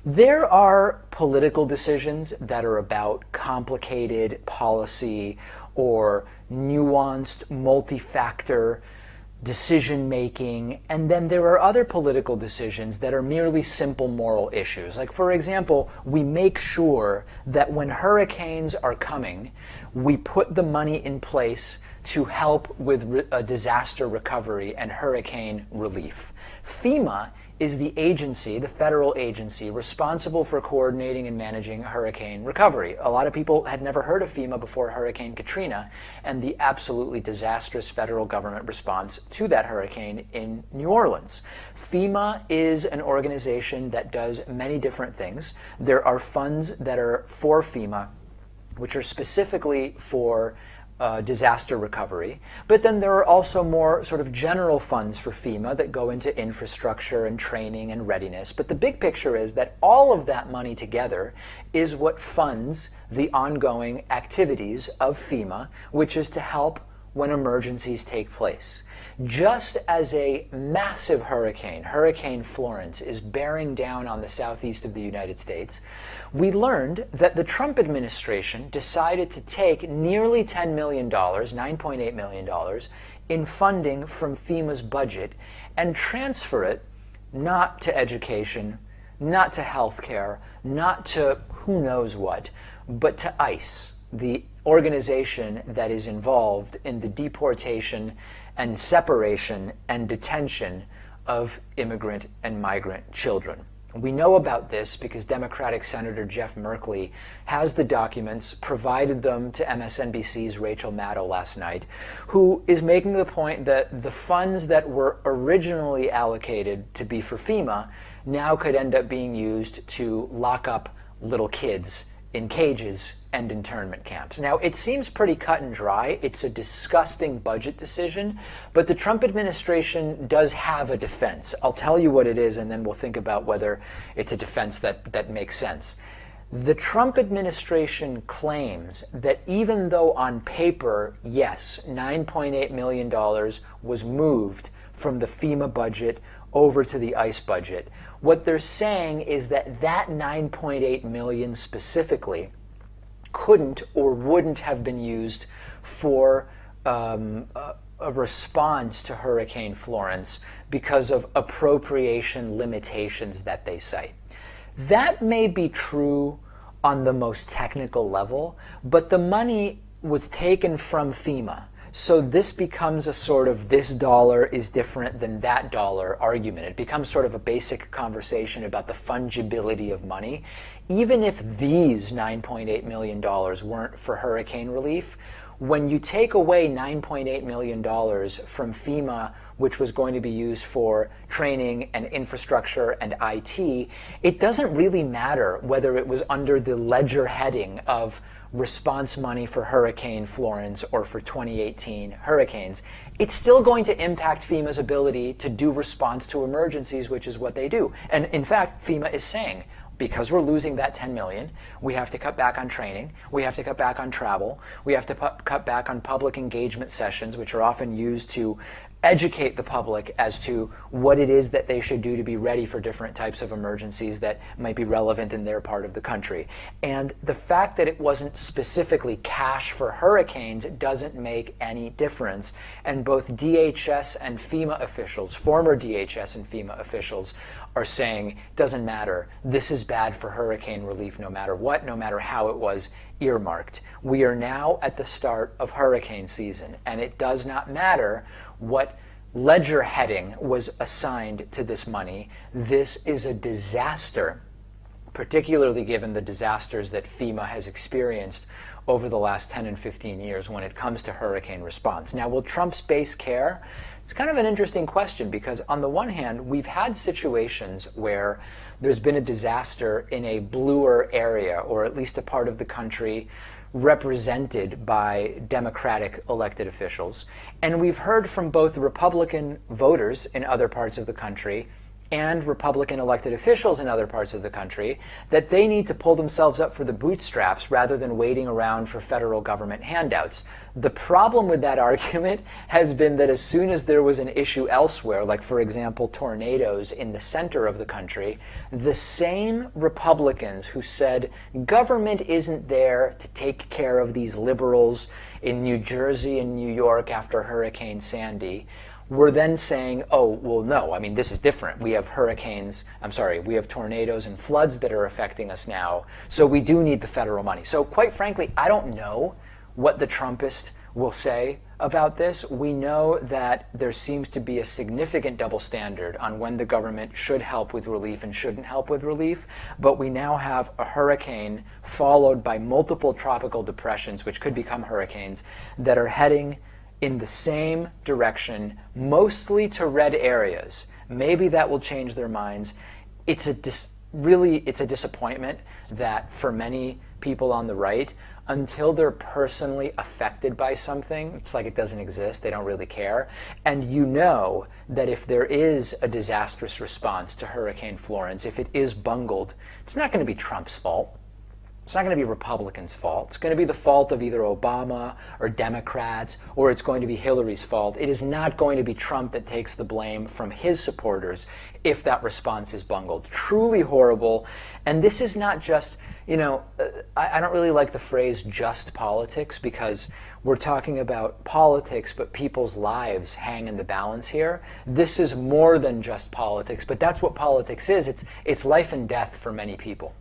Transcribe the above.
There are political decisions that are about complicated policy or nuanced, multi-factor decision making, and then there are other political decisions that are merely simple moral issues. Like, for example, we make sure that when hurricanes are coming, we put the money in place to help with disaster recovery and hurricane relief. FEMA is the agency, the federal agency, responsible for coordinating and managing hurricane recovery. A lot of people had never heard of FEMA before Hurricane Katrina and the absolutely disastrous federal government response to that hurricane in New Orleans. FEMA is an organization that does many different things. There are funds that are for FEMA, which are specifically for disaster recovery. But then there are also more sort of general funds for FEMA that go into infrastructure and training and readiness. But the big picture is that all of that money together is what funds the ongoing activities of FEMA, which is to help when emergencies take place. Just as a massive hurricane, Hurricane Florence, is bearing down on the southeast of the United States, we learned that the Trump administration decided to take nearly $10 million, $9.8 million, in funding from FEMA's budget and transfer it not to education, not to healthcare, not to who knows what, but to ICE, the organization that is involved in the deportation and separation and detention of immigrant and migrant children. We know about this because Democratic Senator Jeff Merkley has the documents, provided them to MSNBC's Rachel Maddow last night, who is making the point that the funds that were originally allocated to be for FEMA now could end up being used to lock up little kids in cages and internment camps. Now, it seems pretty cut and dry. It's a disgusting budget decision, but the Trump administration does have a defense. I'll tell you what it is, and then we'll think about whether it's a defense that makes sense. The Trump administration claims that even though on paper, yes, $9.8 million was moved from the FEMA budget over to the ICE budget, what they're saying is that that $9.8 million specifically couldn't or wouldn't have been used for a response to Hurricane Florence because of appropriation limitations that they cite. That may be true on the most technical level, but the money was taken from FEMA. So this becomes a sort of this dollar is different than that dollar argument. It becomes sort of a basic conversation about the fungibility of money. Even if these $9.8 million weren't for hurricane relief, when you take away $9.8 million from FEMA, which was going to be used for training and infrastructure and IT, it doesn't really matter whether it was under the ledger heading of response money for Hurricane Florence or for 2018 hurricanes. It's still going to impact FEMA's ability to do response to emergencies, which is what they do. And in fact, FEMA is saying, because we're losing that 10 million, we have to cut back on training, we have to cut back on travel, we have to cut back on public engagement sessions, which are often used to educate the public as to what it is that they should do to be ready for different types of emergencies that might be relevant in their part of the country. And the fact that it wasn't specifically cash for hurricanes doesn't make any difference. And both DHS and FEMA officials, former DHS and FEMA officials, are saying, doesn't matter, this is bad for hurricane relief no matter what, no matter how it was earmarked. We are now at the start of hurricane season, and it does not matter what ledger heading was assigned to this money. This is a disaster, particularly given the disasters that FEMA has experienced over the last 10 and 15 years when it comes to hurricane response. Now, will Trump's base care? It's kind of an interesting question because on the one hand, we've had situations where there's been a disaster in a bluer area, or at least a part of the country represented by Democratic elected officials. And we've heard from both Republican voters in other parts of the country and Republican elected officials in other parts of the country that they need to pull themselves up for the bootstraps rather than waiting around for federal government handouts. The problem with that argument has been that as soon as there was an issue elsewhere, like for example tornadoes in the center of the country, the same Republicans who said government isn't there to take care of these liberals in New Jersey and New York after Hurricane Sandy were then saying, oh, well, no, I mean, this is different. We have we have tornadoes and floods that are affecting us now, so we do need the federal money. So quite frankly, I don't know what the Trumpists will say about this. We know that there seems to be a significant double standard on when the government should help with relief and shouldn't help with relief, but we now have a hurricane followed by multiple tropical depressions, which could become hurricanes, that are heading in the same direction, mostly to red areas. Maybe that will change their minds. It's a disappointment that for many people on the right, until they're personally affected by something, it's like it doesn't exist, they don't really care. And you know that if there is a disastrous response to Hurricane Florence, if it is bungled, it's not going to be Trump's fault. It's not going to be Republicans' fault. It's going to be the fault of either Obama or Democrats, or it's going to be Hillary's fault. It is not going to be Trump that takes the blame from his supporters if that response is bungled. Truly horrible. And this is not just, I don't really like the phrase just politics, because we're talking about politics, but people's lives hang in the balance here. This is more than just politics, but that's what politics is. It's life and death for many people.